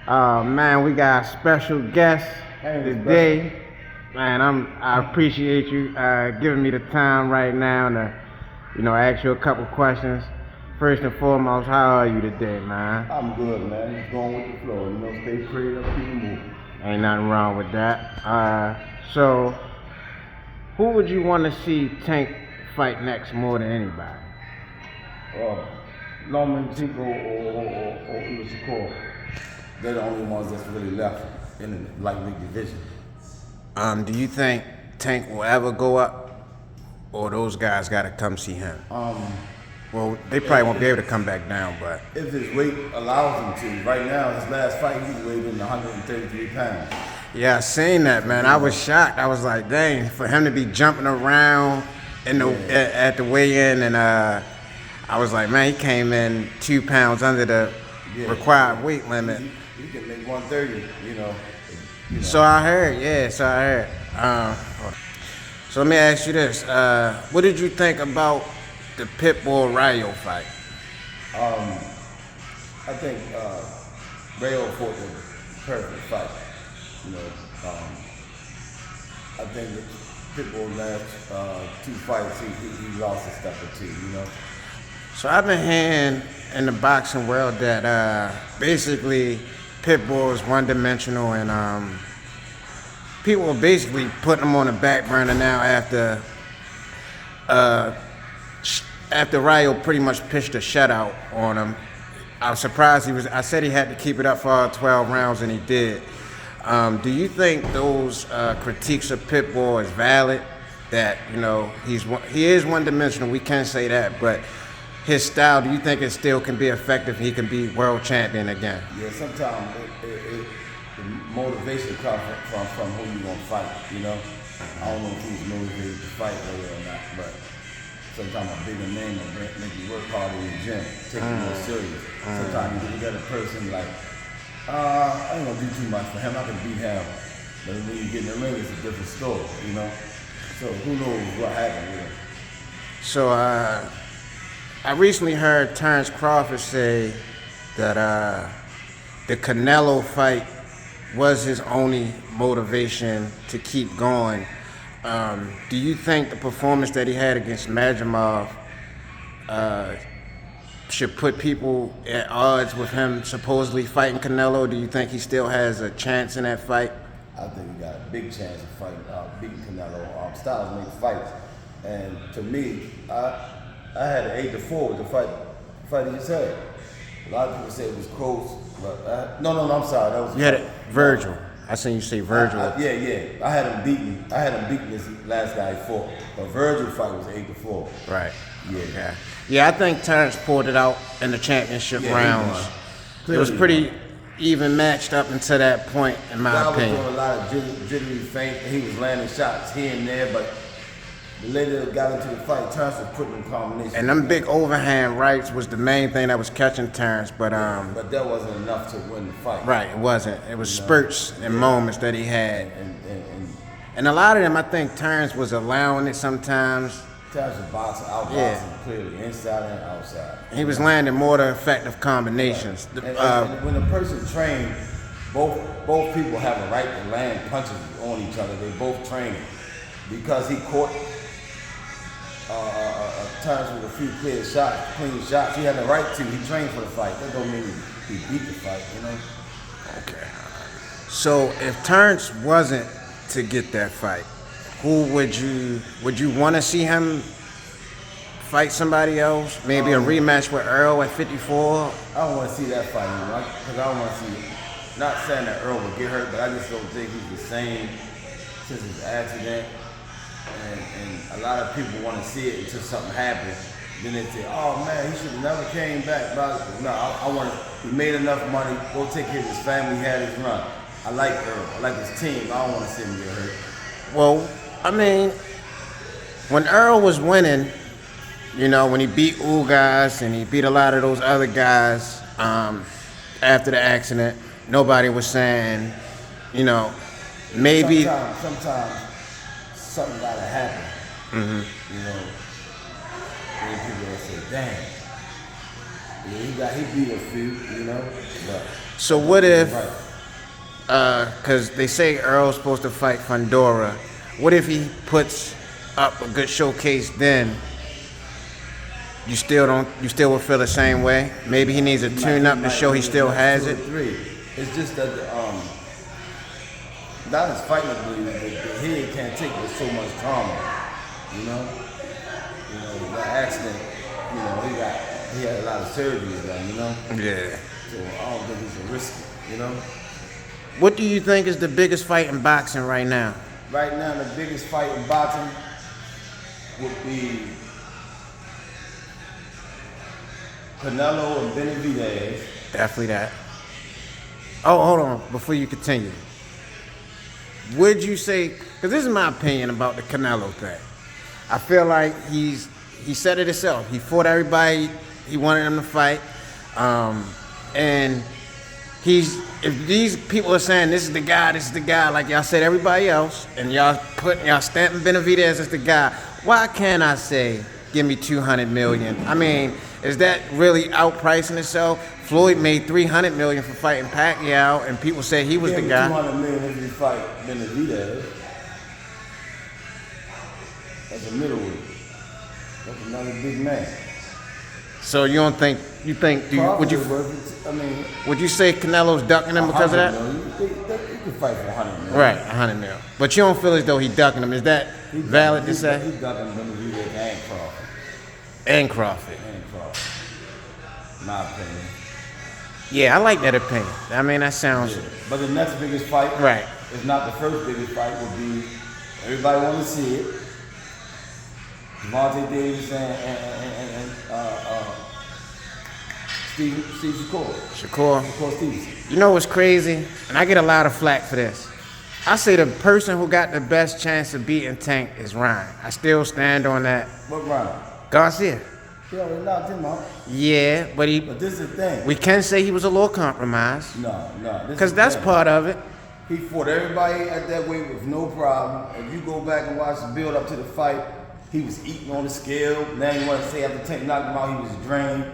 Man, we got a special guest today. Man, I appreciate you giving me the time right now to, ask you a couple questions. First and foremost, how are you today, man? I'm good, man. Just going with the flow. Stay prayed up, keep moving. Ain't nothing wrong with that. So, who would you want to see Tank fight next more than anybody? Norman Tico or ELLIS. They're the only ones that's really left in the lightweight division. Do you think Tank will ever go up, or those guys got to come see him? Well, they probably won't be able to come back down, but if his weight allows him to. Right now, his last fight, he weighed in 133 pounds. Yeah, I seen that, man. I was shocked. I was like, dang, for him to be jumping around at the weigh-in, and I was like, man, he came in 2 pounds under the required weight limit. He can make 130, So I heard, so let me ask you this. What did you think about the Pitbull Rayo fight? I think Rayo fought the perfect fight. I think that Pitbull last 2 fights, he lost a step or two, So I've been hearing in the boxing world that basically Pitbull is one-dimensional, and people are basically putting him on the back burner now after Rayo pretty much pitched a shutout on him. I was surprised I said he had to keep it up for all 12 rounds, and he did. Do you think those critiques of Pitbull is valid? That he is one-dimensional. We can't say that, but his style, do you think it still can be effective? He can be world champion again. Yeah, sometimes the motivation comes from who you gonna fight. I don't know if he's motivated to fight or not, but sometimes a bigger name will make you work harder in the gym, take it more serious. Sometimes you get a person like, I ain't gonna do too much for him. I can beat him, but when you get in the ring, it's a different story. So who knows what happened with him? So I recently heard Terrence Crawford say that the Canelo fight was his only motivation to keep going. Do you think the performance that he had against Majamov should put people at odds with him supposedly fighting Canelo? Do you think he still has a chance in that fight? I think he got a big chance of beating Canelo. Styles make fights, and to me, I had an 8-4 with the fight he just had. A lot of people say it was close, but no, I'm sorry. That was you had it, Virgil. I seen you say Virgil. Yeah. I had him beaten this last guy he fought. But Virgil fight was 8-4. Right. Yeah. Yeah, I think Terrence pulled it out in the championship rounds. It was pretty even matched up until that point, in my opinion. I was doing a lot of jittery feint. He was landing shots here and there, but the later that got into the fight, Terrence was putting in combinations. And them big overhand rights was the main thing that was catching Terrence, but that wasn't enough to win the fight. Right, it wasn't. It was spurts and moments that he had. And a lot of them, I think Terrence was allowing it sometimes. Terrence was boxing, outboxing clearly, inside and outside. He was landing more the effective combinations. Right. And when a person trains, both people have a right to land punches on each other. They both train. Because he caught Terrence with a few clean shots. He had the right to. He trained for the fight. That don't mean he beat the fight, Okay. So if Terrence wasn't to get that fight, who would you want to see him fight somebody else? Maybe a rematch with Earl at 54? I don't want to see that fight anymore. Because I don't want to see, not saying that Earl would get hurt, but I just don't think he's the same since his accident. And a lot of people want to see it until something happens. Then they say, oh man, he should have never came back. No, I want to, he made enough money, go take care of his family, he had his run. I like Earl, I like his team, I don't want to see him get hurt. Well, I mean, when Earl was winning, when he beat Ugas and he beat a lot of those other guys after the accident, nobody was saying, maybe. Sometimes something gotta happen. Then people will say, dang, Yeah, he beat a few, you know. But So what if, right. because they say Earl's supposed to fight Fundora, what if he puts up a good showcase then? You still would feel the same way? Maybe he needs a tune up to show he still has it? Three. It's just that not his fighting ability, but the head can't take with so much trauma. You know, that accident. You know, he had a lot of surgeries done. You know. Yeah. So I don't think he's a risk. You know. What do you think is the biggest fight in boxing right now? Right now, the biggest fight in boxing would be Canelo and Benavidez. Definitely that. Oh, hold on. Before you continue, would you say? Because this is my opinion about the Canelo thing. I feel like he said it himself. He fought everybody he wanted them to fight, and if these people are saying this is the guy, like y'all said everybody else, and y'all stamping Benavidez as the guy, why can't I say give me $200 million? I mean, is that really outpricing itself? Floyd made $300 million for fighting Pacquiao, and people say he was the guy. $200 million if you fight Benavidez. That's a middleweight. That's another big man. So you don't think? Would you? I mean, would you say Canelo's ducking him because of that? He can fight for $100 million. Right, $100 million. But you don't feel as though he ducking him. Is that valid to say? He's ducking Benavidez and Crawford. And Crawford. My opinion. Yeah, I like that opinion. I mean, that sounds. Yeah. But the next biggest fight, right? If not the first biggest fight, would be everybody want to see it. Devontae Davis and Steve Shakur Stevenson. You know what's crazy? And I get a lot of flack for this. I say the person who got the best chance of beating Tank is Ryan. I still stand on that. What Ryan? Garcia. He already knocked him out. Yeah, but But this is the thing. we can say he was a little compromised. No. Because that's part of it. He fought everybody at that weight with no problem. If you go back and watch the build up to the fight, he was eating on the scale. Now you want to say after Tank knocked him out, he was drained.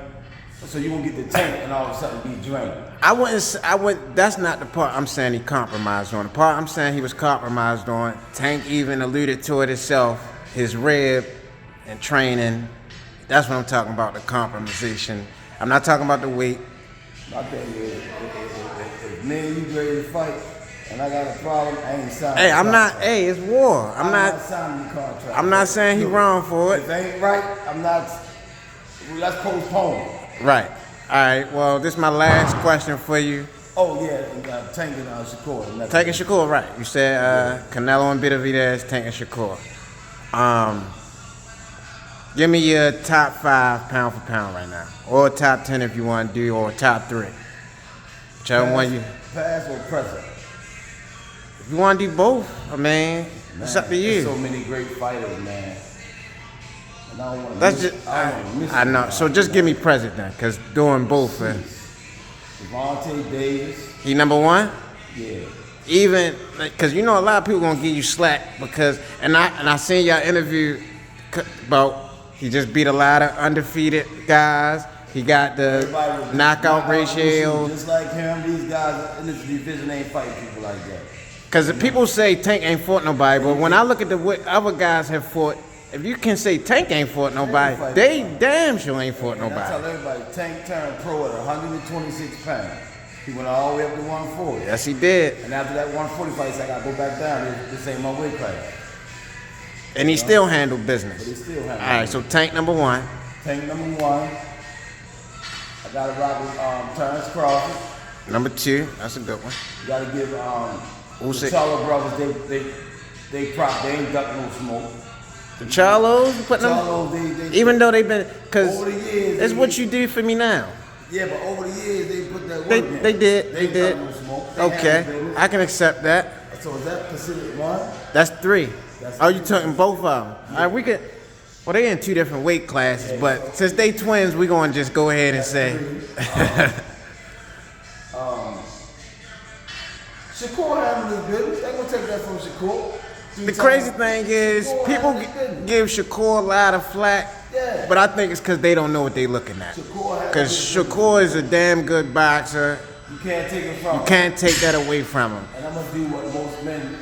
So you won't get the Tank and all of a sudden be drained. I wouldn't, that's not the part I'm saying he compromised on. The part I'm saying he was compromised on, Tank even alluded to it himself, his rib and training. That's what I'm talking about, the compromisation. I'm not talking about the weight. My thing is, if me and you ready to fight, and I got a problem, I ain't signing. Hey, I'm not. Hey, it's war. I'm not signing the contract. I'm not saying he wrong for it. If it ain't right, I'm not. Let's postpone. Right. All right. Well, this is my last question for you. Oh yeah, Tank and Shakur. Tank and Shakur, right? You said Canelo and Benavidez, Tank and Shakur. Give me your top 5 pound for pound right now, or top 10 if you want to do, or top 3. Whichever one you. Past or present? If you want to do both, I mean, it's up to you. There's so many great fighters, man. And I don't want to That's miss, just. I I know. So just give me present then, cause doing both. Devontae Davis. He number 1. Yeah. Even because you know a lot of people gonna give you slack because and I seen y'all interview about he just beat a lot of undefeated guys. He got the knockout ratio. Just like him, these guys in this division ain't fighting people like that. Because people say Tank ain't fought nobody, but when I look at the what other guys have fought, if you can say Tank ain't fought nobody, they damn sure ain't fought nobody. I tell everybody, Tank turned pro at 126 pounds. He went all the way up to 140. Yes, he did. And after that 140 fight, he said, I gotta go back down. This ain't my weight class. And he still handled business. But he still handled All right, so Tank number 1. Tank number 1. I gotta rock with Terrence Crawford. Number 2, that's a good one. You gotta give the Charlo brothers, they ain't duck no smoke. The Charlos, even though they've been, because over the years, it's what you do for me now. Yeah, but over the years they put that work in. They did. No smoke. Okay, I can accept that. So is that considered 1? That's 3. Oh, you talking both of them? All right, we could. Well, they in 2 different weight classes, but since they twins, we gonna just go ahead and say. Shakur handled his business. They gonna take that from Shakur. The crazy thing is, people give Shakur a lot of flack Yeah. But I think it's because they don't know what they're looking at. Because Shakur is a damn good boxer. You can't take it from him. You can't take that away from him. And I'm gonna do what most men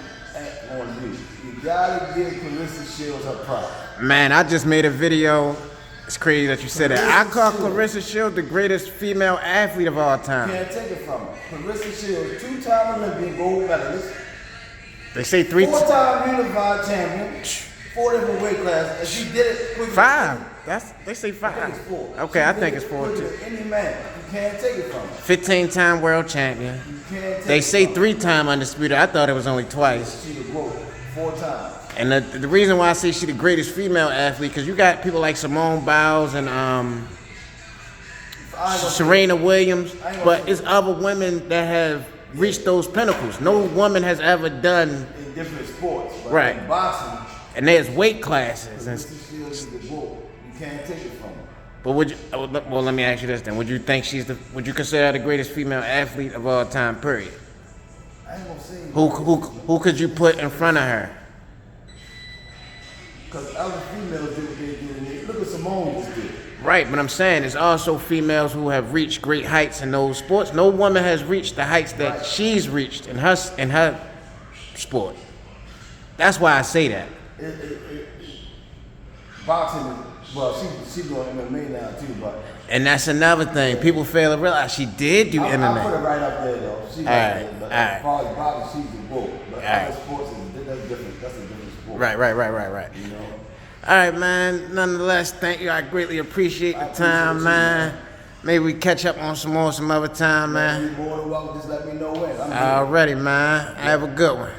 want to do. You gotta give Clarissa Shields her props. Man, I just made a video. It's crazy that you said that. I call Clarissa Shields the greatest female athlete of all You time. can't take it from her. Clarissa Shields, 2-time Olympian gold medalist, They say 3 4-time unified champion, 4 different weight classes, and she did it quicker. 5. They say I 5. think it's 4. Okay, I think it's 4 quicker too. than any man. You can't take it from her. 15-time world champion. You can't take They it say from her. 3-time undisputed. I thought it was only twice. She the GOAT 4 times. And the reason why I say she's the greatest female athlete, because you got people like Simone Biles and Serena Williams, but it's other women that have reached those pinnacles. No woman has ever done, In different sports. But Right. in boxing, and there's weight classes. And, Clarissa Shields is the GOAT. You can't take it from her. but would you? Well, let me ask you this then: would you think would you consider her the greatest female athlete of all time? Period. I ain't gonna say Who could you put in front of her? because other females do what they do. Look at Simone just did. Right, but I'm saying there's also females who have reached great heights in those sports. No woman has reached the heights that she's reached in her sport. That's why I say that. Boxing, well, she's doing MMA now too, but And that's another thing. People fail to realize she did do I'll put MMA. her right up there though. She's All right right, there, but all right. as far as boxing, she's the GOAT. But right. other sports, that's different. That's a different sport. Right. You know. All right, man. Nonetheless, thank you. I greatly appreciate the time, appreciate you, man. Maybe we catch up on some other time, man. You're more than welcome. Just let me know when. I'm here. Alrighty, man. Have a good one.